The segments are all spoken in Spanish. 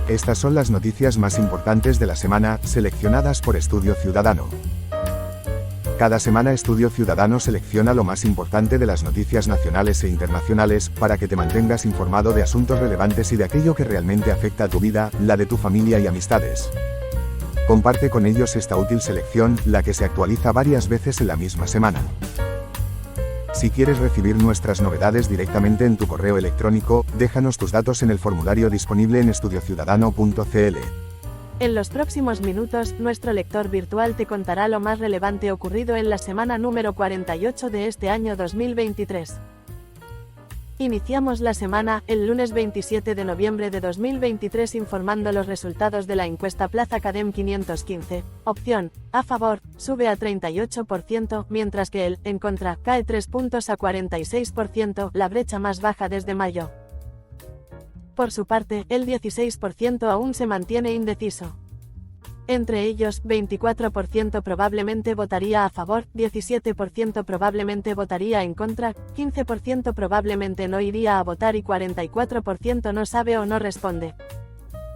Estas son las noticias más importantes de la semana, seleccionadas por Estudio Ciudadano. Cada semana Estudio Ciudadano selecciona lo más importante de las noticias nacionales e internacionales, para que te mantengas informado de asuntos relevantes y de aquello que realmente afecta a tu vida, la de tu familia y amistades. Comparte con ellos esta útil selección, la que se actualiza varias veces en la misma semana. Si quieres recibir nuestras novedades directamente en tu correo electrónico, déjanos tus datos en el formulario disponible en estudiociudadano.cl. En los próximos minutos, nuestro lector virtual te contará lo más relevante ocurrido en la semana número 48 de este año 2023. Iniciamos la semana, el lunes 27 de noviembre de 2023, informando los resultados de la encuesta Plaza Academ 515. Opción: a favor, sube a 38%, mientras que el en contra cae 3 puntos a 46%, la brecha más baja desde mayo. Por su parte, el 16% aún se mantiene indeciso. Entre ellos, 24% probablemente votaría a favor, 17% probablemente votaría en contra, 15% probablemente no iría a votar y 44% no sabe o no responde.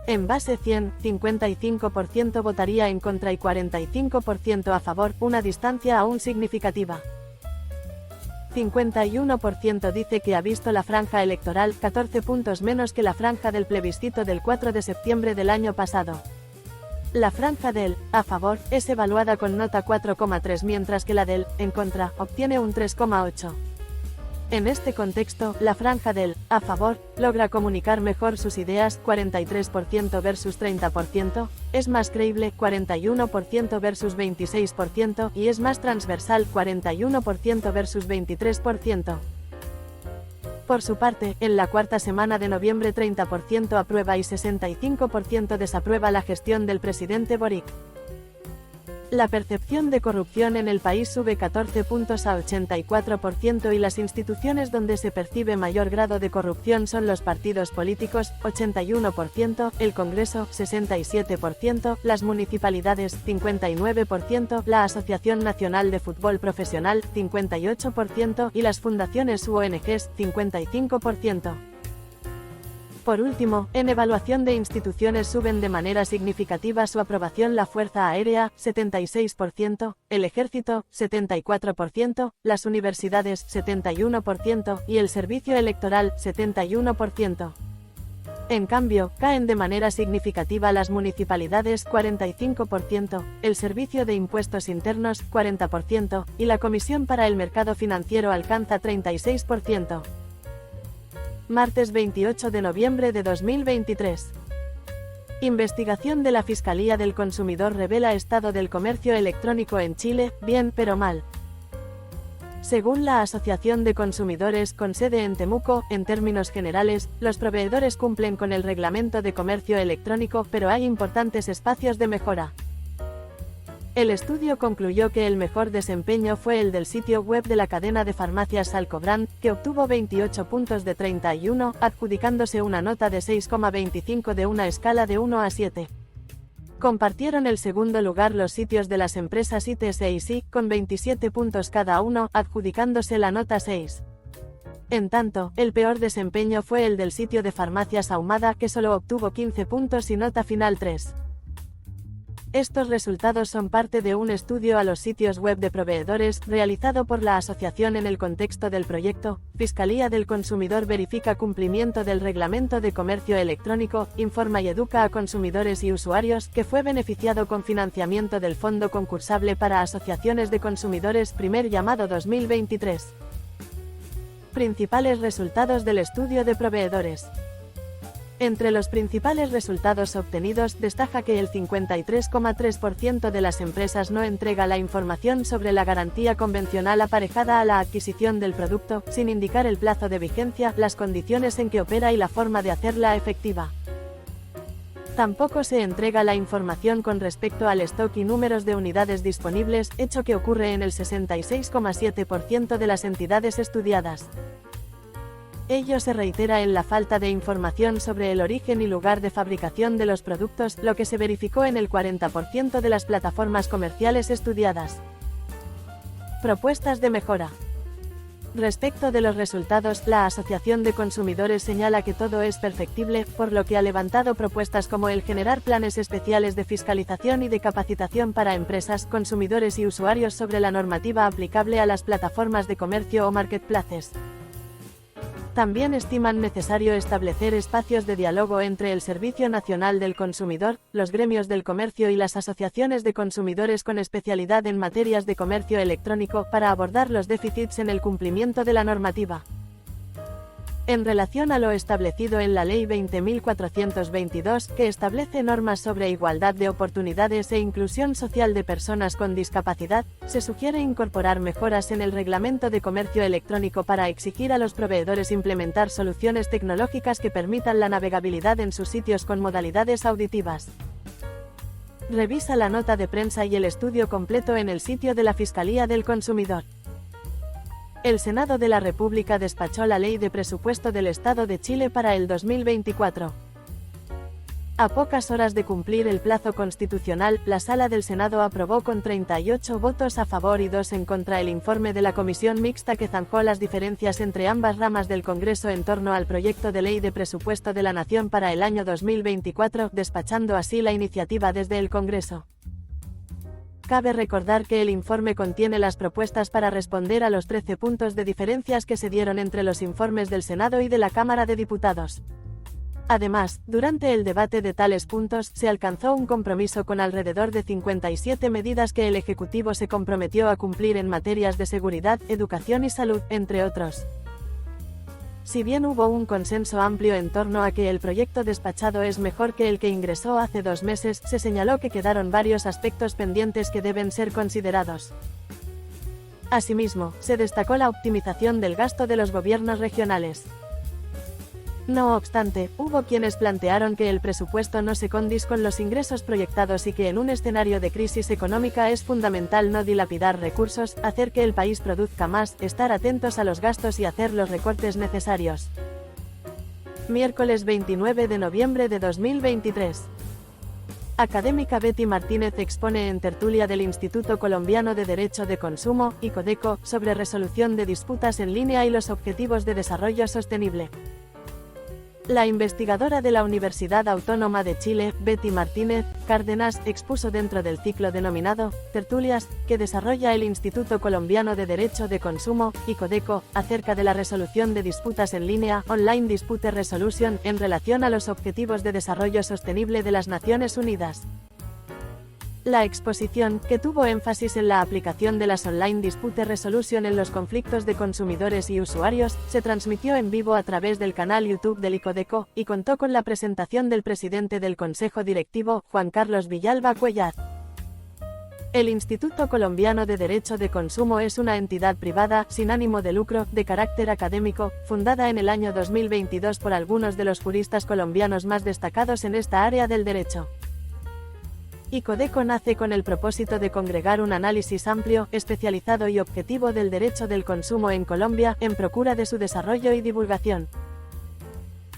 En base 100, 55% votaría en contra y 45% a favor, una distancia aún significativa. 51% dice que ha visto la franja electoral, 14 puntos menos que la franja del plebiscito del 4 de septiembre del año pasado. La franja del a favor es evaluada con nota 4,3, mientras que la del en contra obtiene un 3,8. En este contexto, la franja del a favor logra comunicar mejor sus ideas, 43% versus 30%, es más creíble, 41% versus 26%, y es más transversal, 41% versus 23%. Por su parte, en la cuarta semana de noviembre 30% aprueba y 65% desaprueba la gestión del presidente Boric. La percepción de corrupción en el país sube 14 puntos a 84% y las instituciones donde se percibe mayor grado de corrupción son los partidos políticos, 81%, el Congreso, 67%, las municipalidades, 59%, la Asociación Nacional de Fútbol Profesional, 58%, y las fundaciones u ONGs, 55%. Por último, en evaluación de instituciones suben de manera significativa su aprobación la Fuerza Aérea, 76%, el Ejército, 74%, las universidades, 71%, y el Servicio Electoral, 71%. En cambio, caen de manera significativa las municipalidades, 45%, el Servicio de Impuestos Internos, 40%, y la Comisión para el Mercado Financiero alcanza 36%. Martes 28 de noviembre de 2023. Investigación de la Fiscalía del Consumidor revela estado del comercio electrónico en Chile, bien pero mal. Según la Asociación de Consumidores con sede en Temuco, en términos generales, los proveedores cumplen con el reglamento de comercio electrónico, pero hay importantes espacios de mejora. El estudio concluyó que el mejor desempeño fue el del sitio web de la cadena de farmacias Alcobrand, que obtuvo 28 puntos de 31, adjudicándose una nota de 6,25 de una escala de 1 a 7. Compartieron el segundo lugar los sitios de las empresas ITS e ISI, con 27 puntos cada uno, adjudicándose la nota 6. En tanto, el peor desempeño fue el del sitio de farmacias Ahumada, que solo obtuvo 15 puntos y nota final 3. Estos resultados son parte de un estudio a los sitios web de proveedores, realizado por la asociación en el contexto del proyecto Fiscalía del Consumidor verifica cumplimiento del Reglamento de Comercio Electrónico, informa y educa a consumidores y usuarios, que fue beneficiado con financiamiento del Fondo Concursable para Asociaciones de Consumidores primer llamado 2023. Principales resultados del estudio de proveedores. Entre los principales resultados obtenidos, destaca que el 53,3% de las empresas no entrega la información sobre la garantía convencional aparejada a la adquisición del producto, sin indicar el plazo de vigencia, las condiciones en que opera y la forma de hacerla efectiva. Tampoco se entrega la información con respecto al stock y números de unidades disponibles, hecho que ocurre en el 66,7% de las entidades estudiadas. Ello se reitera en la falta de información sobre el origen y lugar de fabricación de los productos, lo que se verificó en el 40% de las plataformas comerciales estudiadas. Propuestas de mejora. Respecto de los resultados, la Asociación de Consumidores señala que todo es perfectible, por lo que ha levantado propuestas como el generar planes especiales de fiscalización y de capacitación para empresas, consumidores y usuarios sobre la normativa aplicable a las plataformas de comercio o marketplaces. También estiman necesario establecer espacios de diálogo entre el Servicio Nacional del Consumidor, los gremios del comercio y las asociaciones de consumidores con especialidad en materias de comercio electrónico para abordar los déficits en el cumplimiento de la normativa. En relación a lo establecido en la Ley 20.422, que establece normas sobre igualdad de oportunidades e inclusión social de personas con discapacidad, se sugiere incorporar mejoras en el Reglamento de Comercio Electrónico para exigir a los proveedores implementar soluciones tecnológicas que permitan la navegabilidad en sus sitios con modalidades auditivas. Revisa la nota de prensa y el estudio completo en el sitio de la Fiscalía del Consumidor. El Senado de la República despachó la Ley de Presupuesto del Estado de Chile para el 2024. A pocas horas de cumplir el plazo constitucional, la Sala del Senado aprobó con 38 votos a favor y 2 en contra el informe de la Comisión Mixta que zanjó las diferencias entre ambas ramas del Congreso en torno al proyecto de Ley de Presupuesto de la Nación para el año 2024, despachando así la iniciativa desde el Congreso. Cabe recordar que el informe contiene las propuestas para responder a los 13 puntos de diferencias que se dieron entre los informes del Senado y de la Cámara de Diputados. Además, durante el debate de tales puntos, se alcanzó un compromiso con alrededor de 57 medidas que el Ejecutivo se comprometió a cumplir en materias de seguridad, educación y salud, entre otros. Si bien hubo un consenso amplio en torno a que el proyecto despachado es mejor que el que ingresó hace 2 meses, se señaló que quedaron varios aspectos pendientes que deben ser considerados. Asimismo, se destacó la optimización del gasto de los gobiernos regionales. No obstante, hubo quienes plantearon que el presupuesto no se condis con los ingresos proyectados y que en un escenario de crisis económica es fundamental no dilapidar recursos, hacer que el país produzca más, estar atentos a los gastos y hacer los recortes necesarios. Miércoles 29 de noviembre de 2023. Académica Betty Martínez expone en tertulia del Instituto Colombiano de Derecho de Consumo, ICODECO, sobre resolución de disputas en línea y los objetivos de desarrollo sostenible. La investigadora de la Universidad Autónoma de Chile, Betty Martínez Cárdenas, expuso dentro del ciclo denominado Tertulias, que desarrolla el Instituto Colombiano de Derecho de Consumo, ICODECO, acerca de la resolución de disputas en línea, Online Dispute Resolution, en relación a los Objetivos de Desarrollo Sostenible de las Naciones Unidas. La exposición, que tuvo énfasis en la aplicación de las Online Dispute Resolution en los conflictos de consumidores y usuarios, se transmitió en vivo a través del canal YouTube del ICODECO, y contó con la presentación del presidente del Consejo Directivo, Juan Carlos Villalba Cuellar. El Instituto Colombiano de Derecho de Consumo es una entidad privada, sin ánimo de lucro, de carácter académico, fundada en el año 2022 por algunos de los juristas colombianos más destacados en esta área del derecho. ICODECO nace con el propósito de congregar un análisis amplio, especializado y objetivo del derecho del consumo en Colombia, en procura de su desarrollo y divulgación.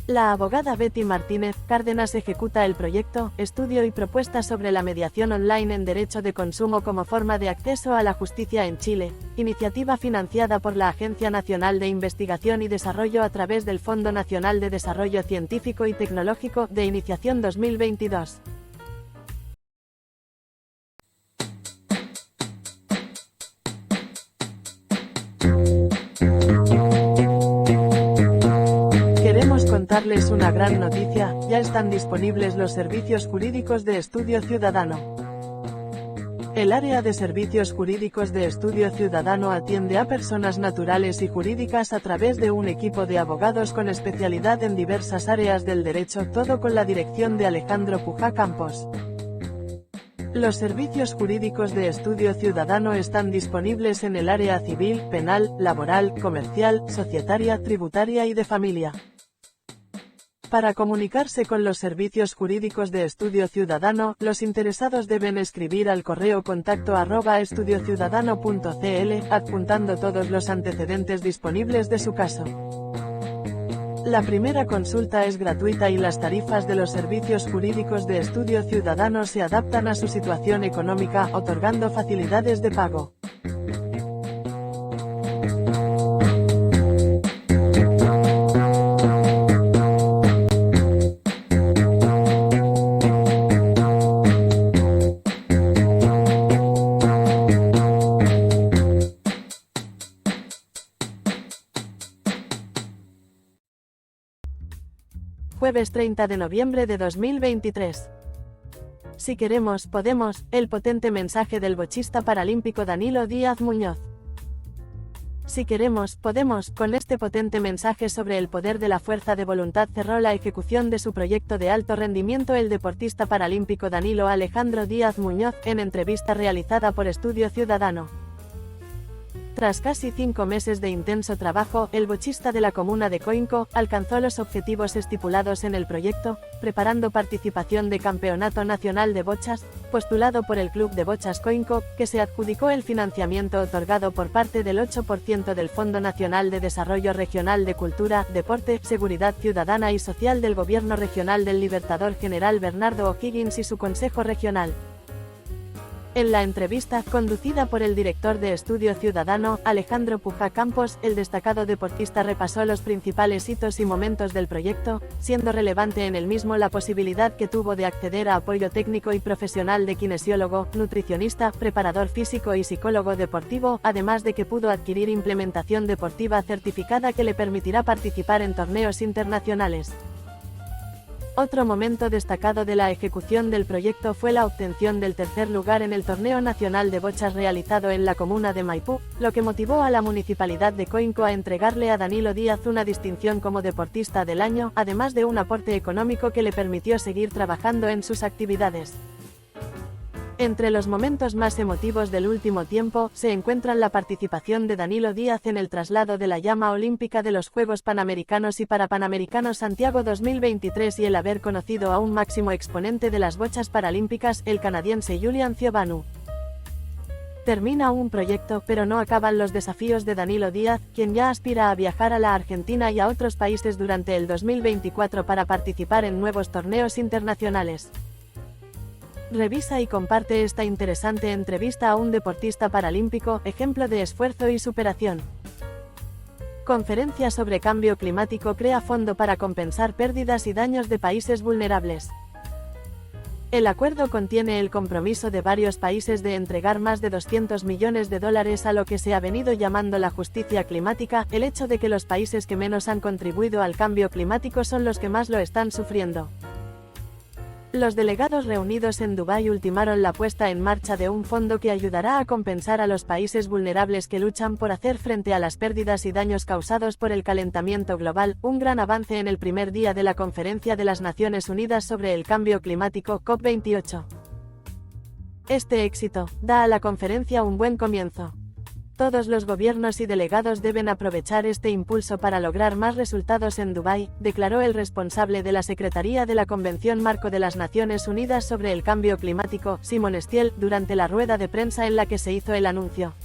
La abogada Betty Martínez Cárdenas ejecuta el proyecto, estudio y propuesta sobre la mediación online en derecho de consumo como forma de acceso a la justicia en Chile, iniciativa financiada por la Agencia Nacional de Investigación y Desarrollo a través del Fondo Nacional de Desarrollo Científico y Tecnológico, de Iniciación 2022. Contarles una gran noticia, ya están disponibles los servicios jurídicos de Estudio Ciudadano. El área de servicios jurídicos de Estudio Ciudadano atiende a personas naturales y jurídicas a través de un equipo de abogados con especialidad en diversas áreas del derecho, todo con la dirección de Alejandro Pujá Campos. Los servicios jurídicos de Estudio Ciudadano están disponibles en el área civil, penal, laboral, comercial, societaria, tributaria y de familia. Para comunicarse con los servicios jurídicos de Estudio Ciudadano, los interesados deben escribir al correo contacto@estudiociudadano.cl, adjuntando todos los antecedentes disponibles de su caso. La primera consulta es gratuita y las tarifas de los servicios jurídicos de Estudio Ciudadano se adaptan a su situación económica, otorgando facilidades de pago. jueves 30 de noviembre de 2023. Si queremos, podemos, el potente mensaje del bochista paralímpico Danilo Díaz Muñoz. Si queremos, podemos, con este potente mensaje sobre el poder de la fuerza de voluntad cerró la ejecución de su proyecto de alto rendimiento el deportista paralímpico Danilo Alejandro Díaz Muñoz, en entrevista realizada por Estudio Ciudadano. Tras casi 5 meses de intenso trabajo, el bochista de la comuna de Coinco alcanzó los objetivos estipulados en el proyecto, preparando participación de Campeonato Nacional de Bochas, postulado por el Club de Bochas Coinco, que se adjudicó el financiamiento otorgado por parte del 8% del Fondo Nacional de Desarrollo Regional de Cultura, Deporte, Seguridad Ciudadana y Social del Gobierno Regional del Libertador General Bernardo O'Higgins y su Consejo Regional. En la entrevista, conducida por el director de Estudio Ciudadano, Alejandro Puja Campos, el destacado deportista repasó los principales hitos y momentos del proyecto, siendo relevante en el mismo la posibilidad que tuvo de acceder a apoyo técnico y profesional de kinesiólogo, nutricionista, preparador físico y psicólogo deportivo, además de que pudo adquirir implementación deportiva certificada que le permitirá participar en torneos internacionales. Otro momento destacado de la ejecución del proyecto fue la obtención del tercer lugar en el Torneo Nacional de Bochas realizado en la comuna de Maipú, lo que motivó a la Municipalidad de Coinco a entregarle a Danilo Díaz una distinción como Deportista del Año, además de un aporte económico que le permitió seguir trabajando en sus actividades. Entre los momentos más emotivos del último tiempo, se encuentran la participación de Danilo Díaz en el traslado de la llama olímpica de los Juegos Panamericanos y Parapanamericanos Santiago 2023 y el haber conocido a un máximo exponente de las bochas paralímpicas, el canadiense Julian Ciobanu. Termina un proyecto, pero no acaban los desafíos de Danilo Díaz, quien ya aspira a viajar a la Argentina y a otros países durante el 2024 para participar en nuevos torneos internacionales. Revisa y comparte esta interesante entrevista a un deportista paralímpico, ejemplo de esfuerzo y superación. Conferencia sobre cambio climático crea fondo para compensar pérdidas y daños de países vulnerables. El acuerdo contiene el compromiso de varios países de entregar más de $200 millones a lo que se ha venido llamando la justicia climática, el hecho de que los países que menos han contribuido al cambio climático son los que más lo están sufriendo. Los delegados reunidos en Dubái ultimaron la puesta en marcha de un fondo que ayudará a compensar a los países vulnerables que luchan por hacer frente a las pérdidas y daños causados por el calentamiento global, un gran avance en el primer día de la Conferencia de las Naciones Unidas sobre el Cambio Climático COP28. Este éxito da a la conferencia un buen comienzo. Todos los gobiernos y delegados deben aprovechar este impulso para lograr más resultados en Dubái, declaró el responsable de la Secretaría de la Convención Marco de las Naciones Unidas sobre el Cambio Climático, Simon Stiell, durante la rueda de prensa en la que se hizo el anuncio.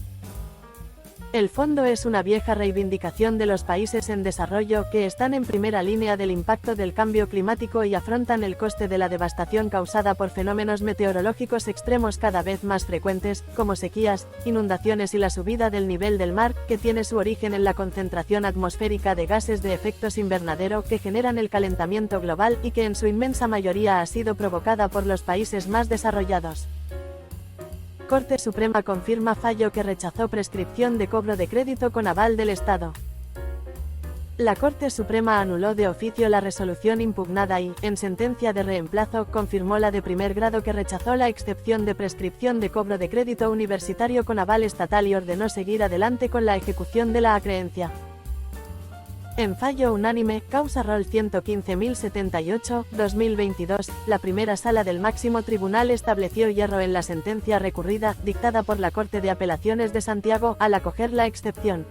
El fondo es una vieja reivindicación de los países en desarrollo que están en primera línea del impacto del cambio climático y afrontan el coste de la devastación causada por fenómenos meteorológicos extremos cada vez más frecuentes, como sequías, inundaciones y la subida del nivel del mar, que tiene su origen en la concentración atmosférica de gases de efectos invernadero que generan el calentamiento global y que en su inmensa mayoría ha sido provocada por los países más desarrollados. Corte Suprema confirma fallo que rechazó prescripción de cobro de crédito con aval del Estado. La Corte Suprema anuló de oficio la resolución impugnada y, en sentencia de reemplazo, confirmó la de primer grado que rechazó la excepción de prescripción de cobro de crédito universitario con aval estatal y ordenó seguir adelante con la ejecución de la acreencia. En fallo unánime, causa Rol 115.078/2022, la primera sala del máximo tribunal estableció hierro en la sentencia recurrida, dictada por la Corte de Apelaciones de Santiago, al acoger la excepción.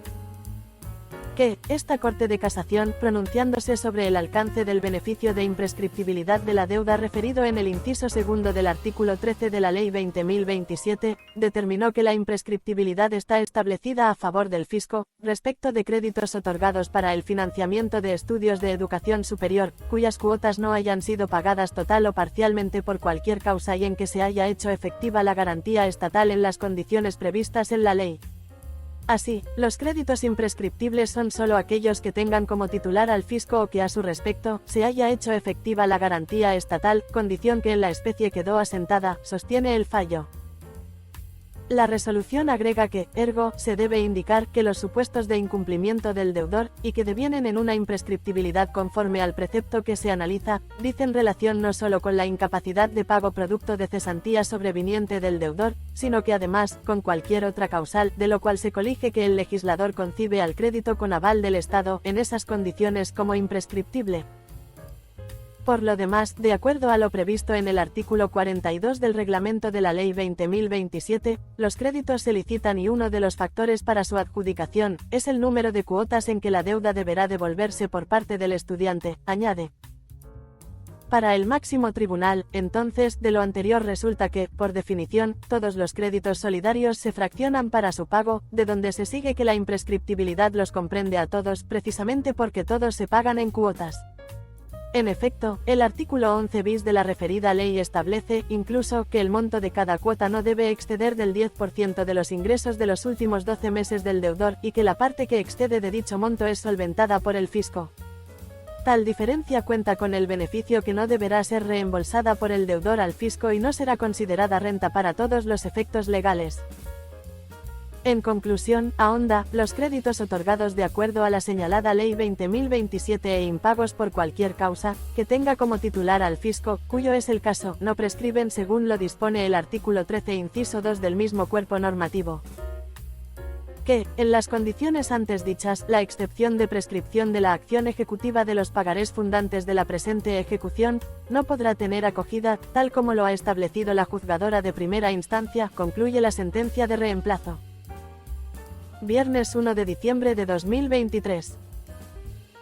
Que, esta Corte de Casación, pronunciándose sobre el alcance del beneficio de imprescriptibilidad de la deuda referido en el inciso segundo del artículo 13 de la Ley 20.027, determinó que la imprescriptibilidad está establecida a favor del fisco, respecto de créditos otorgados para el financiamiento de estudios de educación superior, cuyas cuotas no hayan sido pagadas total o parcialmente por cualquier causa y en que se haya hecho efectiva la garantía estatal en las condiciones previstas en la ley. Así, los créditos imprescriptibles son solo aquellos que tengan como titular al fisco o que a su respecto se haya hecho efectiva la garantía estatal, condición que en la especie quedó asentada, sostiene el fallo. La resolución agrega que, ergo, se debe indicar que los supuestos de incumplimiento del deudor, y que devienen en una imprescriptibilidad conforme al precepto que se analiza, dicen relación no solo con la incapacidad de pago producto de cesantía sobreviniente del deudor, sino que además, con cualquier otra causal, de lo cual se colige que el legislador concibe al crédito con aval del Estado en esas condiciones como imprescriptible. Por lo demás, de acuerdo a lo previsto en el artículo 42 del reglamento de la Ley 20.027, los créditos se licitan y uno de los factores para su adjudicación es el número de cuotas en que la deuda deberá devolverse por parte del estudiante, añade. Para el máximo tribunal, entonces, de lo anterior resulta que, por definición, todos los créditos solidarios se fraccionan para su pago, de donde se sigue que la imprescriptibilidad los comprende a todos precisamente porque todos se pagan en cuotas. En efecto, el artículo 11 bis de la referida ley establece, incluso, que el monto de cada cuota no debe exceder del 10% de los ingresos de los últimos 12 meses del deudor y que la parte que excede de dicho monto es solventada por el fisco. Tal diferencia cuenta con el beneficio que no deberá ser reembolsada por el deudor al fisco y no será considerada renta para todos los efectos legales. En conclusión, ahonda, los créditos otorgados de acuerdo a la señalada Ley 20.027 e impagos por cualquier causa, que tenga como titular al fisco, cuyo es el caso, no prescriben según lo dispone el artículo 13 inciso 2 del mismo cuerpo normativo. Que, en las condiciones antes dichas, la excepción de prescripción de la acción ejecutiva de los pagarés fundantes de la presente ejecución, no podrá tener acogida, tal como lo ha establecido la juzgadora de primera instancia, concluye la sentencia de reemplazo. Viernes 1 de diciembre de 2023.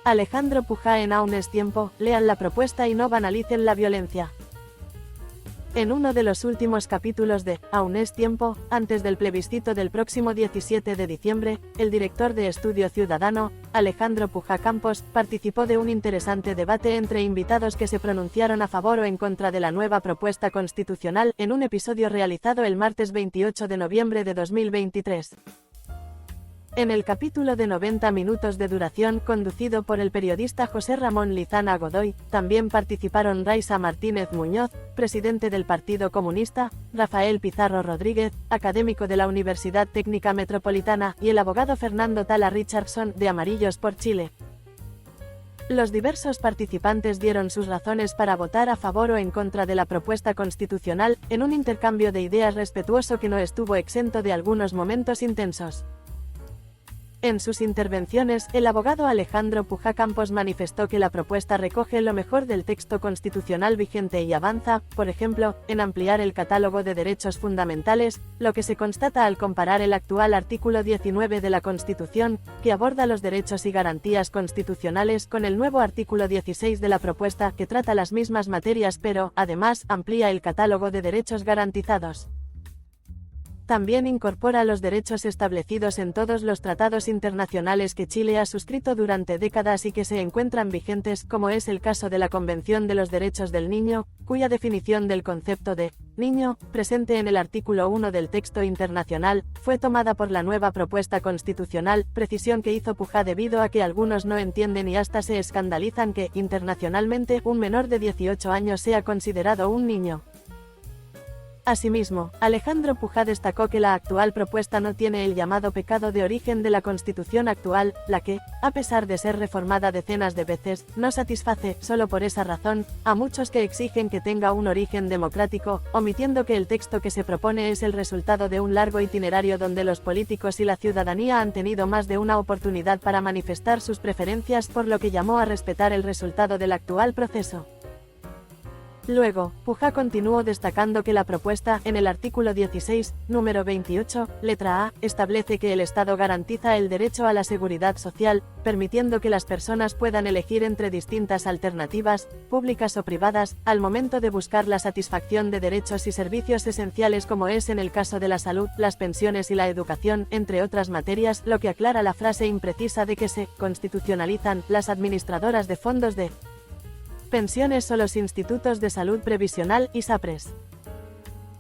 Alejandro Pujá en Aún es tiempo, lean la propuesta y no banalicen la violencia. En uno de los últimos capítulos de Aún es tiempo, antes del plebiscito del próximo 17 de diciembre, el director de Estudio Ciudadano, Alejandro Pujá Campos, participó de un interesante debate entre invitados que se pronunciaron a favor o en contra de la nueva propuesta constitucional en un episodio realizado el martes 28 de noviembre de 2023. En el capítulo de 90 minutos de duración conducido por el periodista José Ramón Lizana Godoy, también participaron Raisa Martínez Muñoz, presidente del Partido Comunista, Rafael Pizarro Rodríguez, académico de la Universidad Técnica Metropolitana, y el abogado Fernando Tala Richardson, de Amarillos por Chile. Los diversos participantes dieron sus razones para votar a favor o en contra de la propuesta constitucional, en un intercambio de ideas respetuoso que no estuvo exento de algunos momentos intensos. En sus intervenciones, el abogado Alejandro Pujá Campos manifestó que la propuesta recoge lo mejor del texto constitucional vigente y avanza, por ejemplo, en ampliar el catálogo de derechos fundamentales, lo que se constata al comparar el actual artículo 19 de la Constitución, que aborda los derechos y garantías constitucionales, con el nuevo artículo 16 de la propuesta, que trata las mismas materias pero, además, amplía el catálogo de derechos garantizados. También incorpora los derechos establecidos en todos los tratados internacionales que Chile ha suscrito durante décadas y que se encuentran vigentes, como es el caso de la Convención de los Derechos del Niño, cuya definición del concepto de niño, presente en el artículo 1 del texto internacional, fue tomada por la nueva propuesta constitucional, precisión que hizo Pujá debido a que algunos no entienden y hasta se escandalizan que, internacionalmente, un menor de 18 años sea considerado un niño. Asimismo, Alejandro Pujá destacó que la actual propuesta no tiene el llamado pecado de origen de la Constitución actual, la que, a pesar de ser reformada decenas de veces, no satisface, solo por esa razón, a muchos que exigen que tenga un origen democrático, omitiendo que el texto que se propone es el resultado de un largo itinerario donde los políticos y la ciudadanía han tenido más de una oportunidad para manifestar sus preferencias, por lo que llamó a respetar el resultado del actual proceso. Luego, Pujá continuó destacando que la propuesta, en el artículo 16, número 28, letra A, establece que el Estado garantiza el derecho a la seguridad social, permitiendo que las personas puedan elegir entre distintas alternativas, públicas o privadas, al momento de buscar la satisfacción de derechos y servicios esenciales como es en el caso de la salud, las pensiones y la educación, entre otras materias, lo que aclara la frase imprecisa de que se constitucionalizan las administradoras de fondos de pensiones o los institutos de salud previsional, ISAPRES.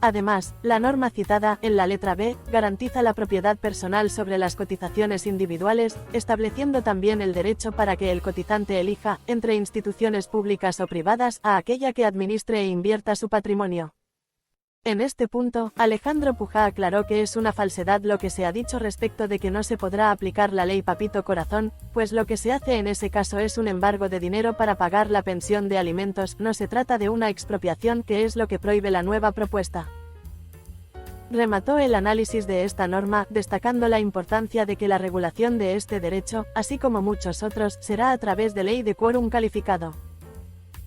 Además, la norma citada, en la letra B, garantiza la propiedad personal sobre las cotizaciones individuales, estableciendo también el derecho para que el cotizante elija, entre instituciones públicas o privadas, a aquella que administre e invierta su patrimonio. En este punto, Alejandro Pujá aclaró que es una falsedad lo que se ha dicho respecto de que no se podrá aplicar la ley Papito Corazón, pues lo que se hace en ese caso es un embargo de dinero para pagar la pensión de alimentos, no se trata de una expropiación, que es lo que prohíbe la nueva propuesta. Remató el análisis de esta norma, destacando la importancia de que la regulación de este derecho, así como muchos otros, será a través de ley de quórum calificado.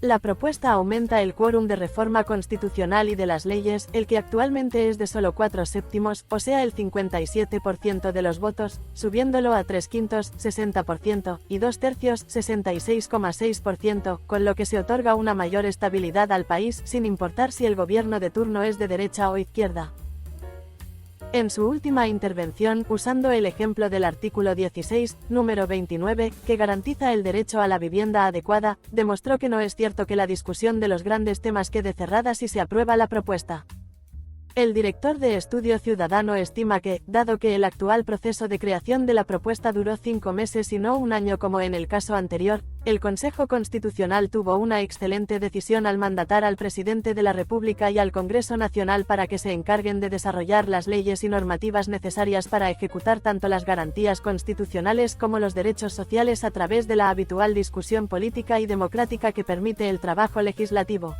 La propuesta aumenta el quórum de reforma constitucional y de las leyes, el que actualmente es de solo 4/7, o sea el 57% de los votos, subiéndolo a 3/5, 60%, y 2/3, 66,6%, con lo que se otorga una mayor estabilidad al país, sin importar si el gobierno de turno es de derecha o izquierda. En su última intervención, usando el ejemplo del artículo 16, número 29, que garantiza el derecho a la vivienda adecuada, demostró que no es cierto que la discusión de los grandes temas quede cerrada si se aprueba la propuesta. El director de Estudio Ciudadano estima que, dado que el actual proceso de creación de la propuesta duró 5 meses y no un año como en el caso anterior, el Consejo Constitucional tuvo una excelente decisión al mandatar al presidente de la República y al Congreso Nacional para que se encarguen de desarrollar las leyes y normativas necesarias para ejecutar tanto las garantías constitucionales como los derechos sociales a través de la habitual discusión política y democrática que permite el trabajo legislativo.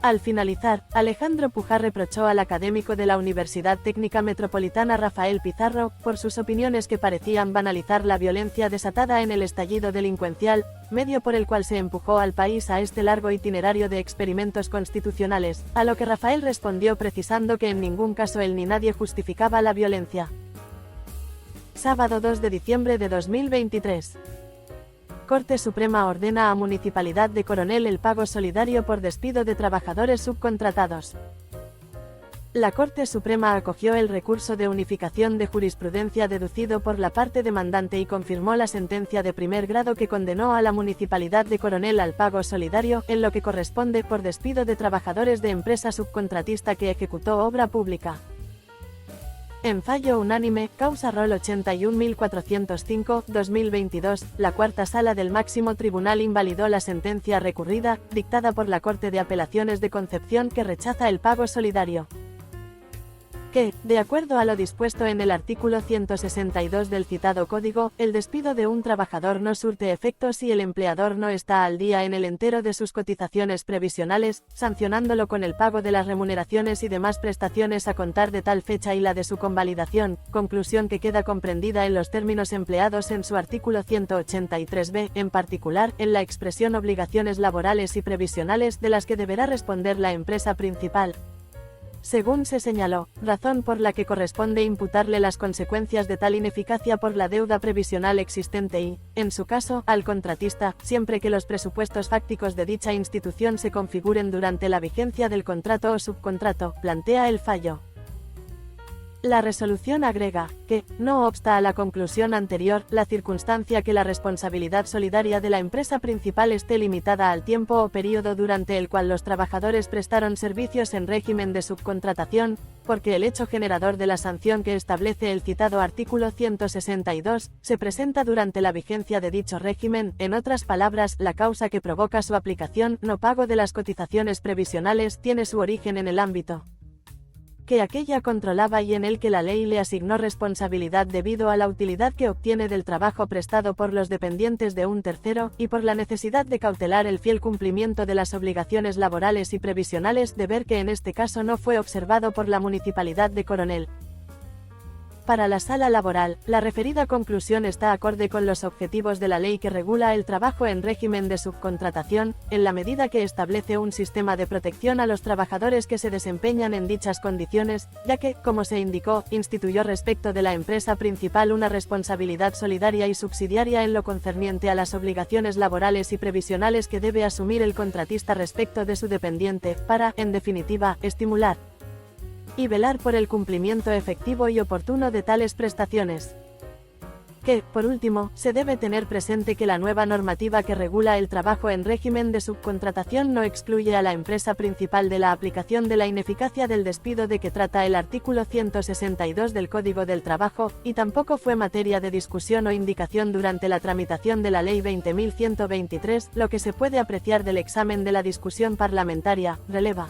Al finalizar, Alejandro Pujá reprochó al académico de la Universidad Técnica Metropolitana Rafael Pizarro, por sus opiniones que parecían banalizar la violencia desatada en el estallido delincuencial, medio por el cual se empujó al país a este largo itinerario de experimentos constitucionales, a lo que Rafael respondió precisando que en ningún caso él ni nadie justificaba la violencia. Sábado 2 de diciembre de 2023. Corte Suprema ordena a Municipalidad de Coronel el pago solidario por despido de trabajadores subcontratados. La Corte Suprema acogió el recurso de unificación de jurisprudencia deducido por la parte demandante y confirmó la sentencia de primer grado que condenó a la Municipalidad de Coronel al pago solidario, en lo que corresponde por despido de trabajadores de empresa subcontratista que ejecutó obra pública. En fallo unánime, causa rol 81.405/2022, la cuarta sala del máximo tribunal invalidó la sentencia recurrida, dictada por la Corte de Apelaciones de Concepción que rechaza el pago solidario. Que, de acuerdo a lo dispuesto en el artículo 162 del citado código, el despido de un trabajador no surte efecto si el empleador no está al día en el entero de sus cotizaciones previsionales, sancionándolo con el pago de las remuneraciones y demás prestaciones a contar de tal fecha y la de su convalidación, conclusión que queda comprendida en los términos empleados en su artículo 183b, en particular, en la expresión obligaciones laborales y previsionales de las que deberá responder la empresa principal. Según se señaló, razón por la que corresponde imputarle las consecuencias de tal ineficacia por la deuda previsional existente y, en su caso, al contratista, siempre que los presupuestos fácticos de dicha institución se configuren durante la vigencia del contrato o subcontrato, plantea el fallo. La resolución agrega, que, no obsta a la conclusión anterior, la circunstancia que la responsabilidad solidaria de la empresa principal esté limitada al tiempo o período durante el cual los trabajadores prestaron servicios en régimen de subcontratación, porque el hecho generador de la sanción que establece el citado artículo 162, se presenta durante la vigencia de dicho régimen, en otras palabras, la causa que provoca su aplicación, no pago de las cotizaciones previsionales, tiene su origen en el ámbito que aquella controlaba y en el que la ley le asignó responsabilidad debido a la utilidad que obtiene del trabajo prestado por los dependientes de un tercero, y por la necesidad de cautelar el fiel cumplimiento de las obligaciones laborales y previsionales, deber que en este caso no fue observado por la Municipalidad de Coronel. Para la sala laboral, la referida conclusión está acorde con los objetivos de la ley que regula el trabajo en régimen de subcontratación, en la medida que establece un sistema de protección a los trabajadores que se desempeñan en dichas condiciones, ya que, como se indicó, instituyó respecto de la empresa principal una responsabilidad solidaria y subsidiaria en lo concerniente a las obligaciones laborales y previsionales que debe asumir el contratista respecto de su dependiente, para, en definitiva, estimular y velar por el cumplimiento efectivo y oportuno de tales prestaciones. Que, por último, se debe tener presente que la nueva normativa que regula el trabajo en régimen de subcontratación no excluye a la empresa principal de la aplicación de la ineficacia del despido de que trata el artículo 162 del Código del Trabajo, y tampoco fue materia de discusión o indicación durante la tramitación de la Ley 20.123, lo que se puede apreciar del examen de la discusión parlamentaria, releva.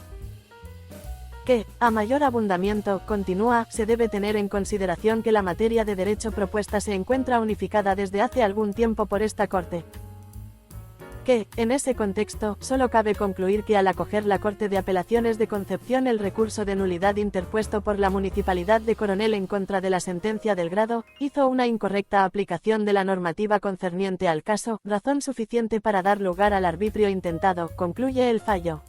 que, a mayor abundamiento, continúa, se debe tener en consideración que la materia de derecho propuesta se encuentra unificada desde hace algún tiempo por esta Corte. Que, en ese contexto, solo cabe concluir que al acoger la Corte de Apelaciones de Concepción el recurso de nulidad interpuesto por la Municipalidad de Coronel en contra de la sentencia del grado, hizo una incorrecta aplicación de la normativa concerniente al caso, razón suficiente para dar lugar al arbitrio intentado, concluye el fallo.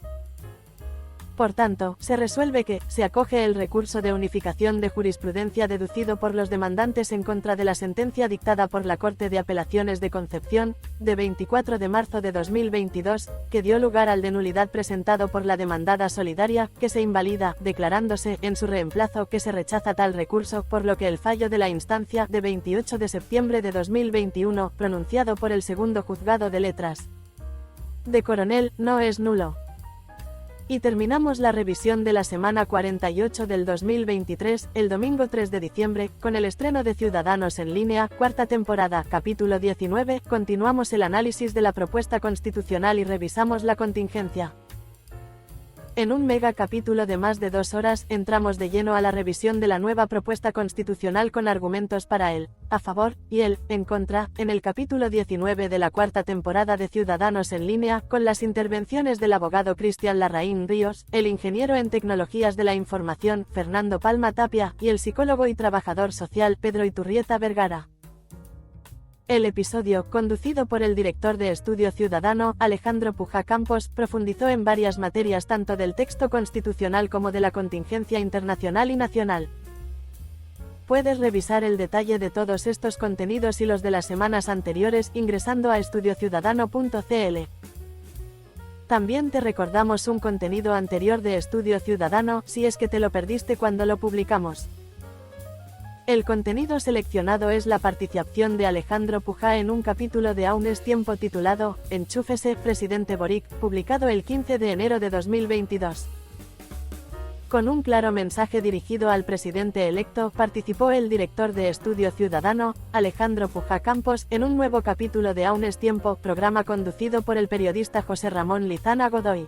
Por tanto, se resuelve que, se acoge el recurso de unificación de jurisprudencia deducido por los demandantes en contra de la sentencia dictada por la Corte de Apelaciones de Concepción, de 24 de marzo de 2022, que dio lugar al de nulidad presentado por la demandada solidaria, que se invalida, declarándose, en su reemplazo, que se rechaza tal recurso, por lo que el fallo de la instancia, de 28 de septiembre de 2021, pronunciado por el segundo juzgado de letras de Coronel, no es nulo. Y terminamos la revisión de la semana 48 del 2023, el domingo 3 de diciembre, con el estreno de Ciudadanos en línea, cuarta temporada, capítulo 19, continuamos el análisis de la propuesta constitucional y revisamos la contingencia. En un mega capítulo de más de 2 horas, entramos de lleno a la revisión de la nueva propuesta constitucional con argumentos para el a favor y el en contra, en el capítulo 19 de la cuarta temporada de Ciudadanos en línea, con las intervenciones del abogado Cristian Larraín Ríos, el ingeniero en tecnologías de la información, Fernando Palma Tapia, y el psicólogo y trabajador social, Pedro Iturrieta Vergara. El episodio, conducido por el director de Estudio Ciudadano, Alejandro Puja Campos, profundizó en varias materias tanto del texto constitucional como de la contingencia internacional y nacional. Puedes revisar el detalle de todos estos contenidos y los de las semanas anteriores ingresando a estudiociudadano.cl. También te recordamos un contenido anterior de Estudio Ciudadano, si es que te lo perdiste cuando lo publicamos. El contenido seleccionado es la participación de Alejandro Puja en un capítulo de Aún es tiempo titulado Enchúfese, presidente Boric, publicado el 15 de enero de 2022. Con un claro mensaje dirigido al presidente electo, participó el director de Estudio Ciudadano, Alejandro Puja Campos, en un nuevo capítulo de Aún es tiempo, programa conducido por el periodista José Ramón Lizana Godoy.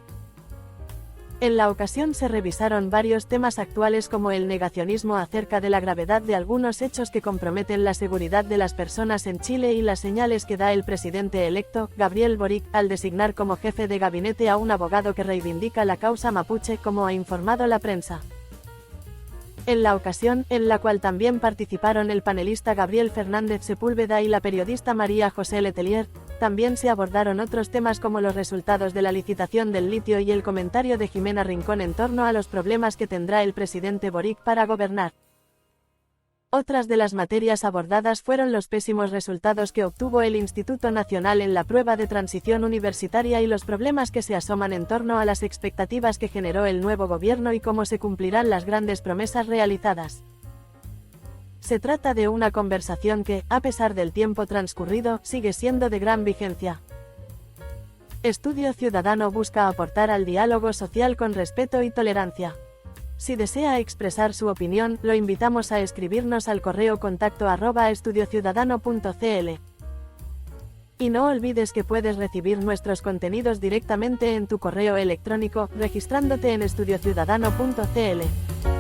En la ocasión se revisaron varios temas actuales como el negacionismo acerca de la gravedad de algunos hechos que comprometen la seguridad de las personas en Chile y las señales que da el presidente electo, Gabriel Boric, al designar como jefe de gabinete a un abogado que reivindica la causa mapuche, como ha informado la prensa. En la ocasión, en la cual también participaron el panelista Gabriel Fernández Sepúlveda y la periodista María José Letelier, también se abordaron otros temas como los resultados de la licitación del litio y el comentario de Jimena Rincón en torno a los problemas que tendrá el presidente Boric para gobernar. Otras de las materias abordadas fueron los pésimos resultados que obtuvo el Instituto Nacional en la prueba de transición universitaria y los problemas que se asoman en torno a las expectativas que generó el nuevo gobierno y cómo se cumplirán las grandes promesas realizadas. Se trata de una conversación que, a pesar del tiempo transcurrido, sigue siendo de gran vigencia. Estudio Ciudadano busca aportar al diálogo social con respeto y tolerancia. Si desea expresar su opinión, lo invitamos a escribirnos al correo contacto@estudiociudadano.cl. Y no olvides que puedes recibir nuestros contenidos directamente en tu correo electrónico, registrándote en estudiociudadano.cl.